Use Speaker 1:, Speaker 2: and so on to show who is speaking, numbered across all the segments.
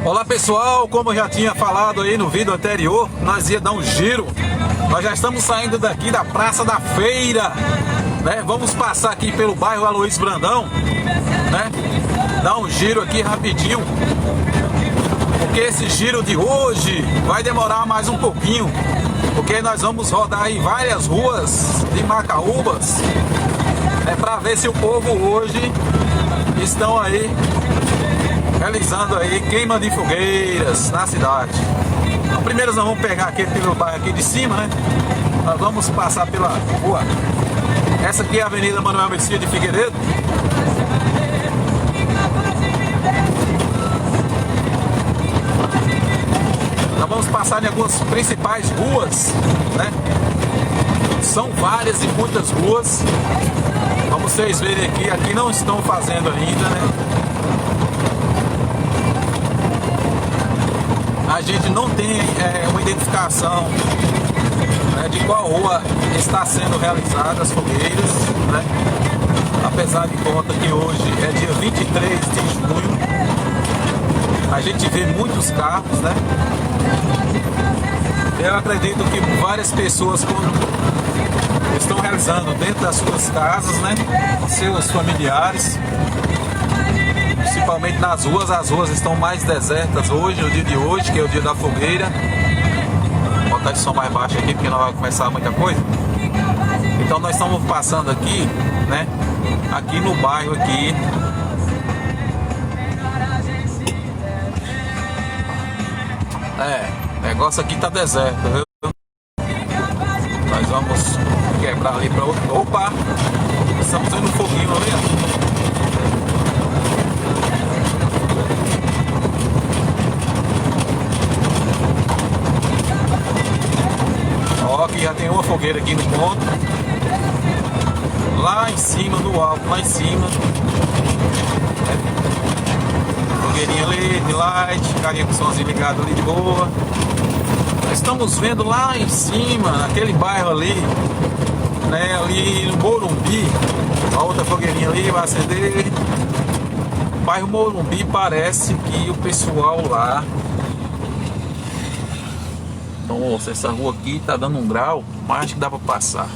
Speaker 1: Olá pessoal, como eu já tinha falado aí no vídeo anterior, nós ia dar um giro. Nós já estamos saindo daqui da Praça da Feira, né? Vamos passar aqui pelo bairro Aloysio Brandão, né? Dar um giro aqui rapidinho, porque esse giro de hoje vai demorar mais um pouquinho, porque nós vamos rodar em várias ruas de Macaúbas, para ver se o povo hoje estão aí realizando aí queima de fogueiras na cidade. Então, primeiro nós vamos pegar aqui pelo bairro aqui de cima, né? Nós vamos passar pela rua. Essa aqui é a Avenida Manuel Messias de Figueiredo. Nós vamos passar em algumas principais ruas, né? São várias e muitas ruas. Como vocês verem aqui não estão fazendo ainda, né? A gente não tem uma identificação, né, de qual rua está sendo realizadas as fogueiras, né? Apesar de conta que hoje é dia 23 de junho, a gente vê muitos carros, né? Eu acredito que várias pessoas estão realizando dentro das suas casas, né? Seus familiares. Principalmente nas ruas, as ruas estão mais desertas hoje, no dia de hoje, que é o dia da fogueira. Vou botar de som mais baixo aqui, porque não vai começar muita coisa. Então nós estamos passando aqui, né? Aqui no bairro aqui. O negócio aqui tá deserto, viu? Nós vamos quebrar ali para outro. Opa! Estamos vendo um foguinho ali, ó. Aqui já tem uma fogueira aqui no ponto. Lá em cima, no alto, lá em cima. Fogueirinha ali, de light, carinha com o somzinho ligado ali de boa. Nós estamos vendo lá em cima, naquele bairro ali, né, ali no Morumbi. A outra fogueirinha ali vai acender. O bairro Morumbi, parece que o pessoal lá... Nossa, essa rua aqui tá dando um grau, mas acho que dá pra passar.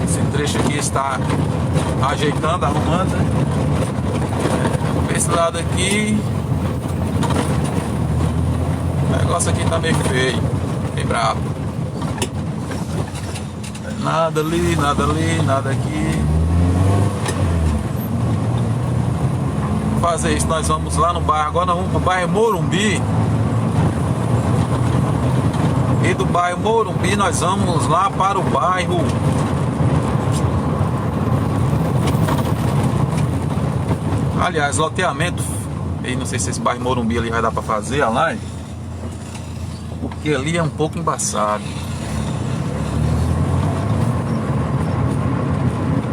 Speaker 1: Esse trecho aqui está ajeitando, arrumando, né? Esse lado aqui, o negócio aqui tá meio feio, bem bravo. Nada ali, nada aqui. Fazer isso, nós vamos lá no bairro, agora nós vamos pro bairro Morumbi, e do bairro Morumbi nós vamos lá para o bairro loteamento, e não sei se esse bairro Morumbi ali vai dar para fazer a live, porque ali é um pouco embaçado.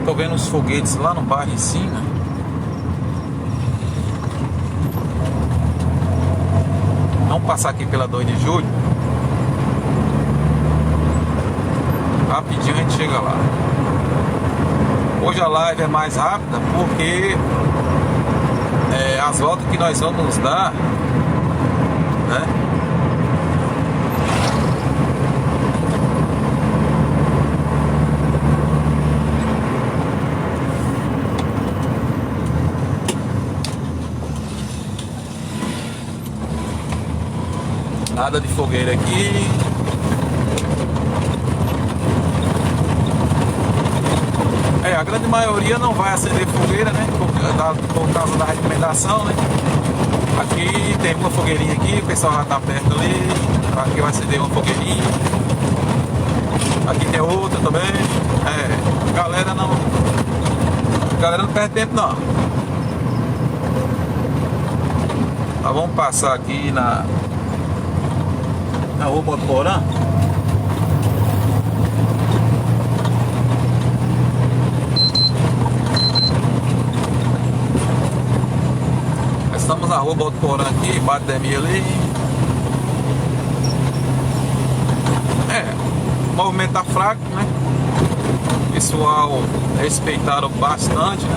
Speaker 1: Tô vendo os foguetes lá no bairro em cima. Vamos passar aqui pela 2 de julho. Rapidinho a gente chega lá. Hoje a live é mais rápida porque as voltas que nós vamos dar, né? Nada de fogueira aqui. A grande maioria não vai acender fogueira, né? Por causa da recomendação, né? Aqui tem uma fogueirinha aqui, o pessoal já tá perto ali. Aqui vai acender uma fogueirinha. Aqui tem outra também. A galera não perde tempo não. Nós vamos passar aqui na Rua Botuporã. Estamos na Rua Botuporã aqui, embaixo da minha ali. O movimento tá fraco, né? Pessoal pessoal respeitaram bastante, né?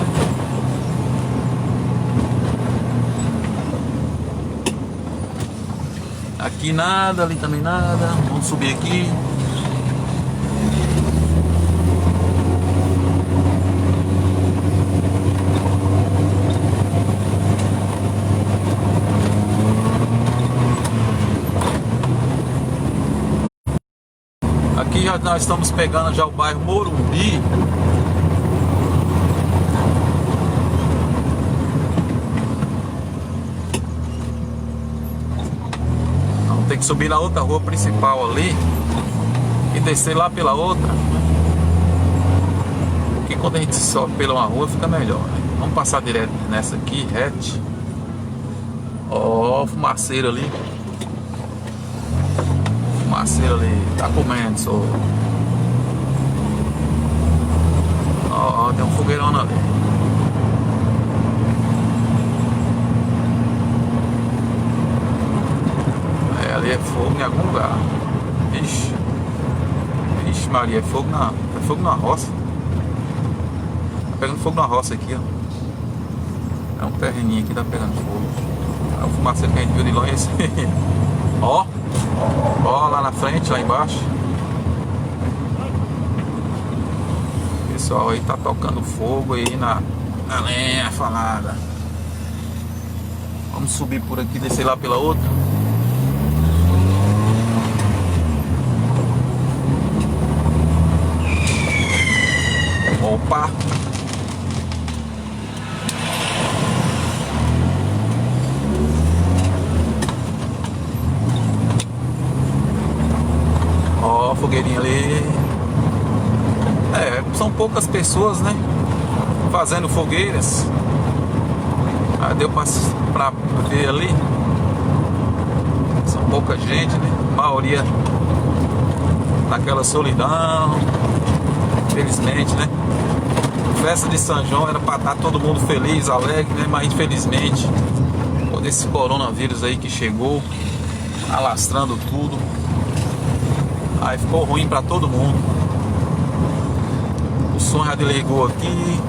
Speaker 1: Aqui nada, ali também nada. Vamos subir aqui. Aqui já nós estamos pegando já o bairro Morumbi. Vamos ter que subir na outra rua principal ali e descer lá pela outra. Porque quando a gente sobe pela uma rua fica melhor, né? Vamos passar direto nessa aqui, reto. Ó, fumaceiro ali. Fumaceiro ali, tá comendo, só. Ó, tem um fogueirão ali. É, ali é fogo em algum lugar. Ixi. Ixi Maria, é fogo na roça. Tá pegando fogo na roça aqui, ó. É um terreninho aqui, tá pegando fogo. É o fumaceiro que a gente viu de longe, esse. Ó. Ó, lá na frente, lá embaixo. O pessoal aí tá tocando fogo aí na lenha falada. Vamos subir por aqui, descer lá pela outra. Opa! Ó, fogueirinha ali. É, são poucas pessoas, né? Fazendo fogueiras. Ah, deu pra ver ali. São pouca gente, né? A maioria naquela solidão. Infelizmente, né? Festa de São João era pra estar todo mundo feliz, alegre, né? Mas infelizmente, com esse coronavírus aí que chegou, alastrando tudo, aí ficou ruim pra todo mundo. O som já desligou aqui.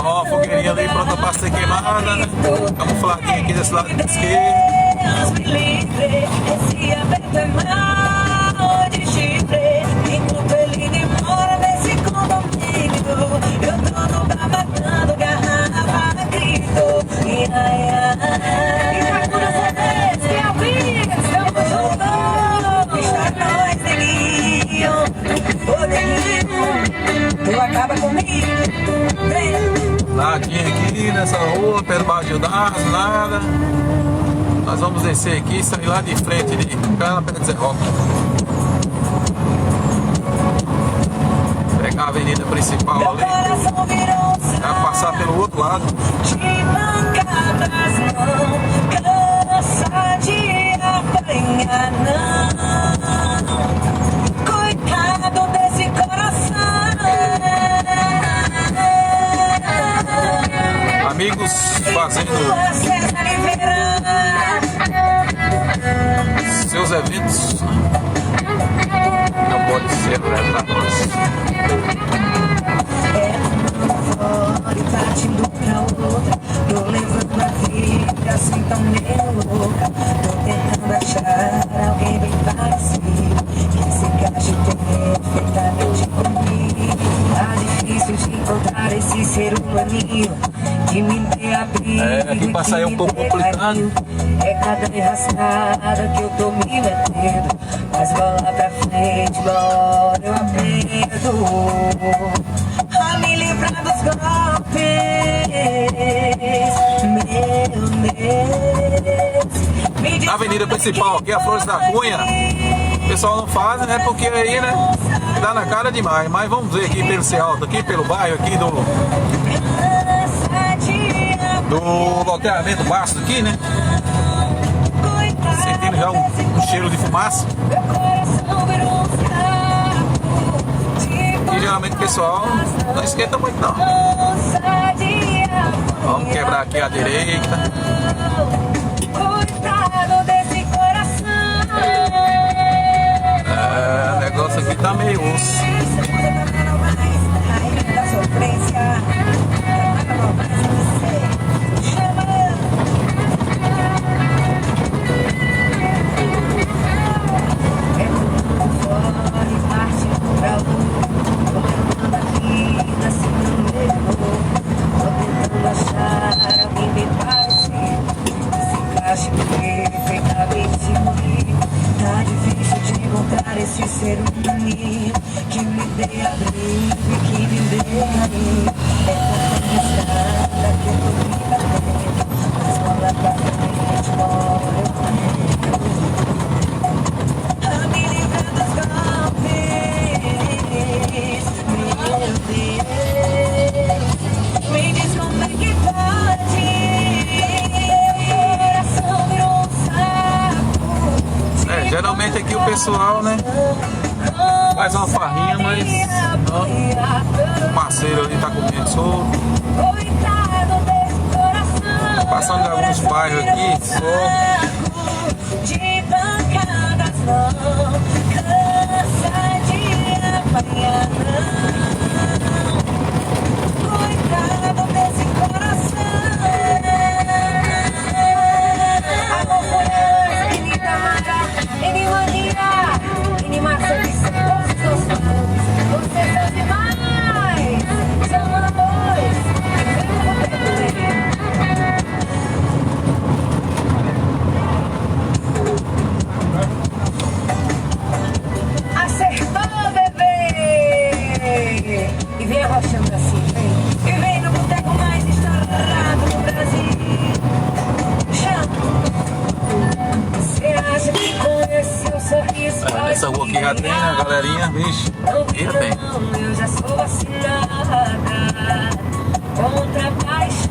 Speaker 1: Ó, fogueirinha ali pronta pra ser queimada, né? Camufladinha aqui desse lado esquerdo.
Speaker 2: Deus me livre, esse aperto é mal de chifre. Enquanto ele demora nesse condomínio, eu tô no bar matando garrafa, grito. E ai, ai. E pra toda certeza, que é o Pix, estamos juntos. Está nós, neguinho, ô neguinho, tu acaba comigo, vem.
Speaker 1: Nadinha aqui nessa rua, perto do barril das, nada. Nós vamos descer aqui e sair lá de frente de Cana, perto de Zé Roque. Pegar a avenida principal ali. Vai passar pelo outro lado.
Speaker 2: De pancadas não, cansa de apanhar não. Coitado desse coração.
Speaker 1: Amigos fazendo seus eventos. Não pode ser, né, pra nós.
Speaker 2: a outra. Tô levando a vida assim tão meio louca. Tô tentando achar alguém bem parecido que se encaixe perfeitamente comigo. Tá difícil de encontrar esse ser humaninho que me dê abrigo.
Speaker 1: Aqui pra sair um pouco complicado.
Speaker 2: É cada enrascada que eu tô me metendo, mas bola pra frente, uma hora eu aprendo a me livrar dos golpes. Meu Deus.
Speaker 1: Na avenida principal aqui, a Flores da Cunha, o pessoal não faz, né? Porque aí, né, dá na cara demais. Mas vamos ver aqui pelo ser alto, aqui pelo bairro aqui do loteamento Bastos aqui, né? Sentindo já um cheiro de fumaça. E geralmente o pessoal não esquenta muito não. Vamos quebrar aqui a direita. O negócio aqui tá meio osso.
Speaker 2: Tá difícil de encontrar esse ser humano que me dê abrigo e que me dê carinho. É tanta estrada que eu tô me batendo, mas bola pra frente, bora eu também. A me livrar dos golpes, meu Deus. Me diz como é que pode.
Speaker 1: Geralmente aqui o pessoal, né, faz uma farrinha, mas ó, o parceiro ali tá comendo solto. Passando em alguns bairros aqui, só
Speaker 2: de bancadas não cansa de apanhar, coitado desse coração. Ini mania, ini massa de ser todos os fãs. Vocês são demais, são amores. Acertou, bebê! E vem arrochando assim, vem. E vem no boteco mais estourado do Brasil. Você acha que conhece o sorriso?
Speaker 1: Essa rua aqui já tem, né, galerinha? Vixe, já tem.
Speaker 2: Eu já sou vacinada contra a paixão.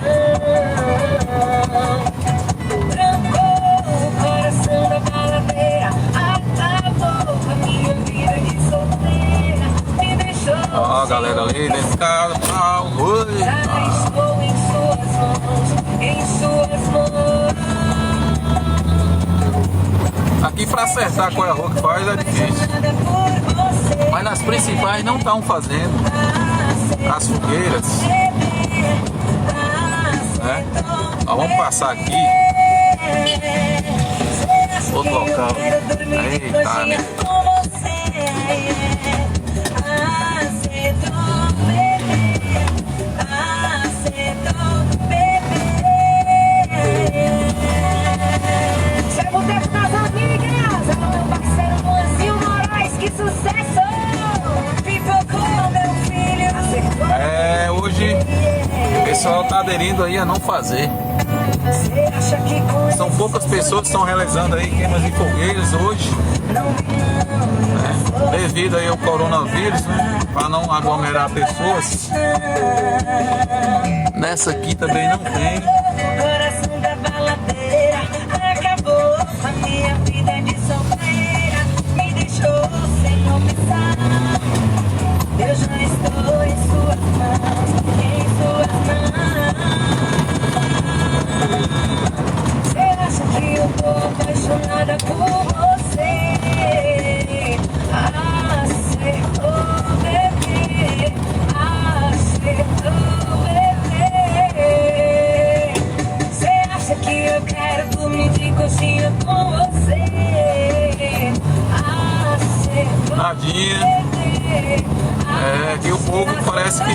Speaker 2: Trancou o coração da baladeira, acabou a minha vida de solteira, me deixou.
Speaker 1: Ó, galera ali dentro do carro, oi.
Speaker 2: Já estou em suas mãos, em suas mãos.
Speaker 1: Aqui pra acertar qual é a rua que faz é difícil. Mas nas principais não estão fazendo. As fogueiras, né? Ó, vamos passar aqui. Outro local. Eita, né? Hoje o pessoal tá aderindo aí a não fazer. São poucas pessoas que estão realizando aí queimas de fogueiras hoje, né? Devido aí ao coronavírus, né? Para não aglomerar pessoas. Nessa aqui também não tem.
Speaker 2: Coração da baladeira acabou a minha vida de solteira, me deixou sem opção. Eu já estou em suas mãos, em suas mãos. Você acha que eu tô apaixonada por você? Acertou, bebê, acertou, bebê.
Speaker 1: paradinha. É, que o povo parece que...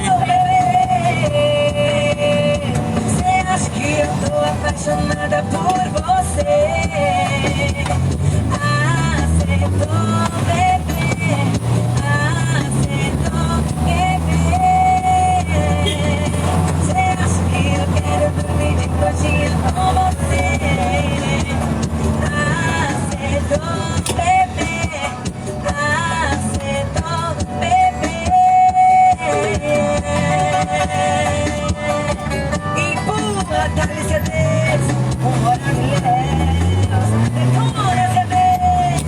Speaker 2: Você acha que eu tô apaixonada por você? Aceitou, bebê. Aceitou, bebê. Você acha que eu quero dormir de coxinha com você? Aceitou, bebê. Aceitou, bebê. Empurra, dá-lhe CDs, um horário Deus, detona CDs,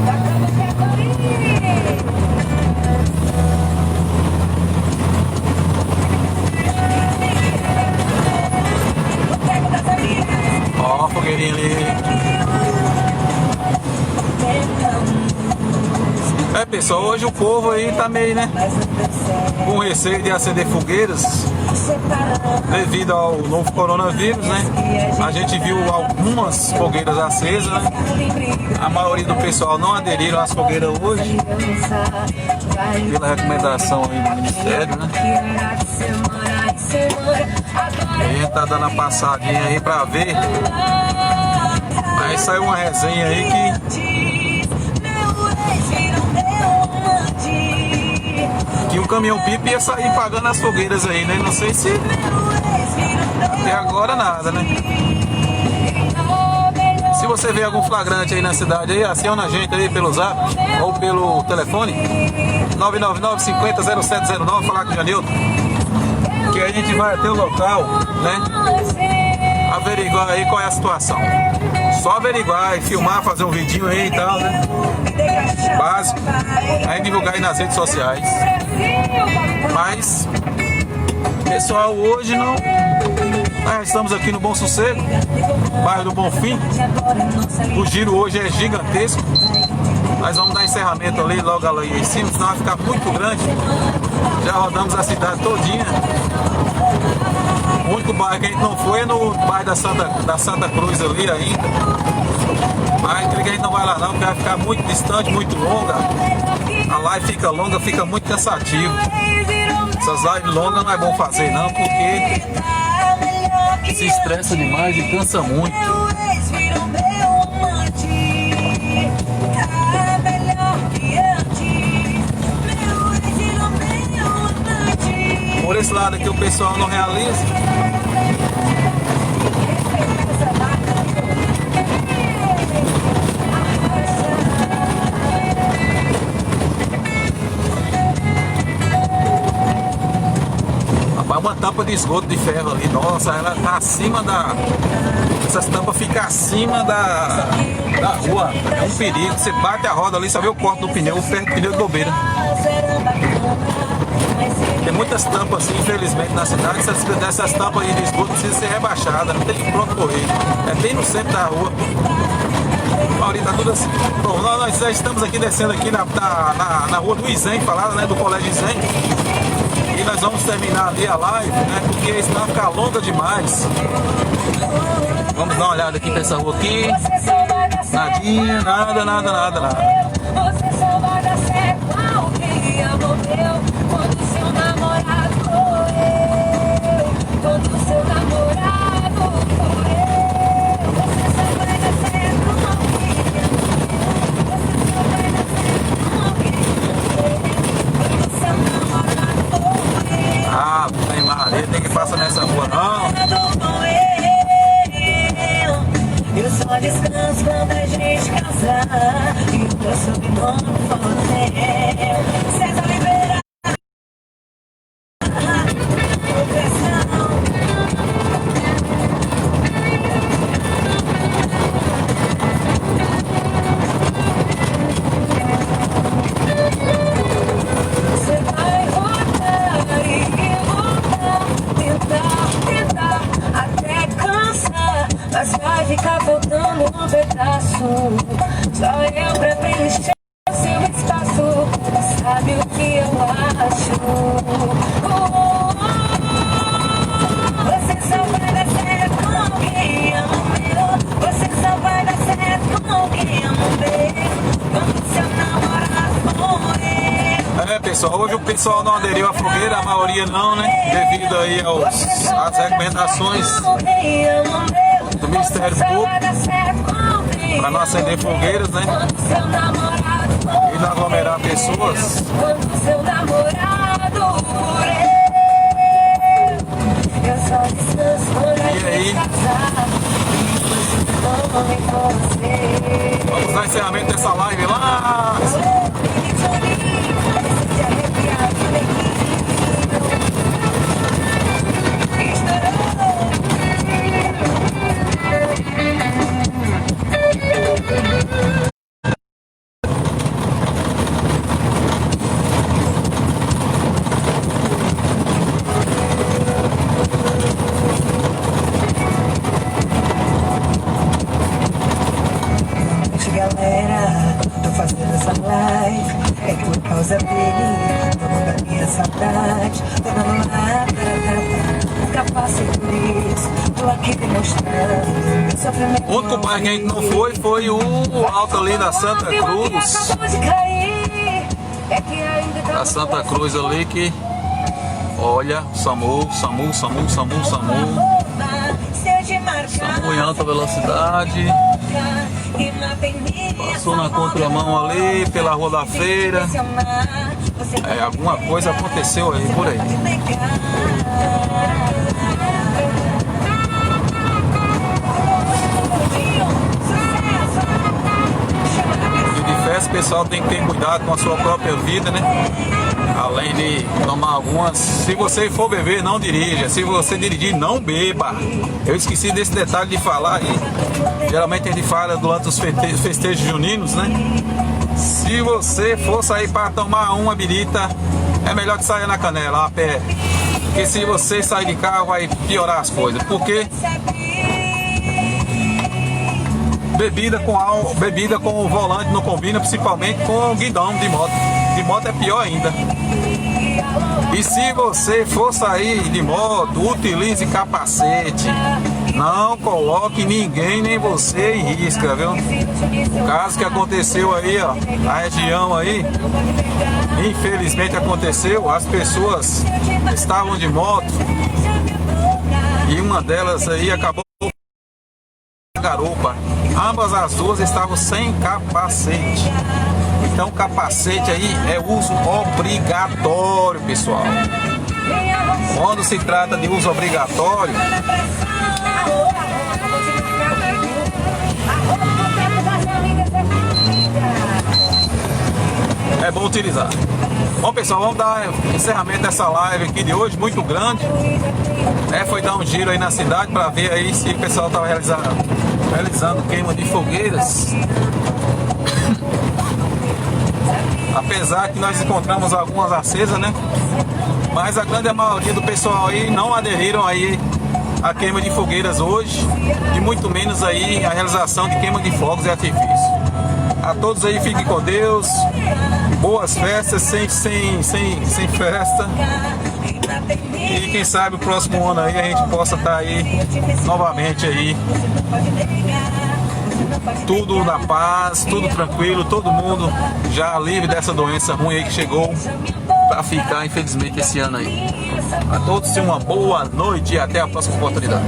Speaker 2: toca você comigo. Boteco das amigas.
Speaker 1: Ó, a fogueirinha ali. É, pessoal, hoje o povo aí tá meio, né, com receio de acender fogueiras devido ao novo coronavírus, né? A gente viu algumas fogueiras acesas, né? A maioria do pessoal não aderiram às fogueiras hoje, pela recomendação aí do Ministério, né? E a gente tá dando a passadinha aí pra ver. Aí saiu uma resenha aí que o caminhão-pipa ia sair pagando as fogueiras aí, né? Não sei se até agora nada, né? Se você vê algum flagrante aí na cidade aí, aciona a gente aí pelo zap ou pelo telefone 999-50-0709, falar com o Janilton, que a gente vai até o local, né? Averiguar aí qual é a situação. Só averiguar e filmar, fazer um vidinho aí e tal, né? Básico. Aí divulgar aí nas redes sociais. Mas, pessoal, hoje não. Nós estamos aqui no Bom Sossego, bairro do Bonfim. O giro hoje é gigantesco. Nós vamos dar encerramento ali, logo ali em cima, senão vai ficar muito grande. Já rodamos a cidade todinha. O único bairro que a gente não foi é no bairro da Santa Cruz ali ainda. Mas a gente não vai lá não, porque vai ficar muito distante, muito longa. A live fica longa, fica muito cansativo. Essas lives longas não é bom fazer não, porque se estressa demais e cansa muito. Por esse lado aqui o pessoal não realiza. Uma tampa de esgoto de ferro ali, nossa, ela tá acima da... Essas tampas ficam acima da rua, é um perigo. Você bate a roda ali, só vê o corte do pneu, o pneu de bobeira. Tem muitas tampas assim, infelizmente, na cidade. Essas tampas aí de esgoto precisam ser rebaixadas, não tem que pronto correr. É bem no centro da rua. Maurício, tá tudo assim. Bom, nós já estamos aqui descendo aqui na rua do Isen, falada, né, do Colégio Isen. E nós vamos terminar ali a live, né? Porque senão vai ficar longa demais. Vamos dar uma olhada aqui pra essa rua aqui. Nadinha, nada.
Speaker 2: Você só vai dar certo com alguém morreu quando seu namorado morreu. Quando seu namorado morreu. Você só vai dar certo com alguém morreu. Você só vai dar certo com alguém morreu. Quando seu namorado morreu.
Speaker 1: Ah, tem Maria, tem que passar nessa rua não.
Speaker 2: Eu só descanso quando a gente casar. E o teu sobrenome for teu. César Oliveira. Você vai rodar e voltar, tentar até cansar. Mas vai ficar faltando um pedaço. Só eu pra preencher o seu espaço. Sabe o que eu acho? Você só vai dar certo com alguém amor. Você só vai dar certo com alguém amor. Quando seu
Speaker 1: pessoal não aderiu à fogueira, a maioria não, né? Devido aí às recomendações do Ministério Público para não acender fogueiras, né? E não aglomerar pessoas. E aí, vamos dar encerramento dessa live lá.
Speaker 2: Galera, tô fazendo essa live é por causa dele, tô com a minha saudade, tô dando lá, nunca passei por isso, tô aqui demonstrando meu sofrimento.
Speaker 1: O único bairro que a gente não foi o alto ali da Santa Cruz. Da Santa Cruz ali que, olha, SAMU em alta velocidade. Passou na contramão ali, pela Rua da Feira. Alguma coisa aconteceu aí, por aí. E de festa, o pessoal tem que ter cuidado com a sua própria vida, né? Além de tomar algumas. Se você for beber, não dirija. Se você dirigir, não beba. Eu esqueci desse detalhe de falar aí. Geralmente a gente fala durante os festejos juninos, né? Se você for sair para tomar uma birita, é melhor que saia na canela, a pé. Porque se você sair de carro, vai piorar as coisas. Porque bebida com o volante não combina, principalmente com o guidão de moto. De moto é pior ainda. E se você for sair de moto, utilize capacete. Não coloque ninguém, nem você em risco, viu? O caso que aconteceu aí, ó, na região aí, infelizmente aconteceu, as pessoas estavam de moto e uma delas aí acabou na garupa. Ambas as duas estavam sem capacete. Então capacete aí é uso obrigatório, pessoal. Quando se trata de uso obrigatório, é bom utilizar. Bom, pessoal, vamos dar encerramento dessa live aqui de hoje, muito grande. Foi dar um giro aí na cidade para ver aí se o pessoal estava realizando queima de fogueiras. Apesar que nós encontramos algumas acesas, né? Mas a grande maioria do pessoal aí não aderiram aí à queima de fogueiras hoje, e muito menos aí a realização de queima de fogos e artifícios. A todos aí, fiquem com Deus, boas festas, sem festa, e quem sabe o próximo ano aí a gente possa estar aí novamente aí, tudo na paz, tudo tranquilo, todo mundo já livre dessa doença ruim aí que chegou para ficar, infelizmente, esse ano aí. A todos tenham uma boa noite e até a próxima oportunidade.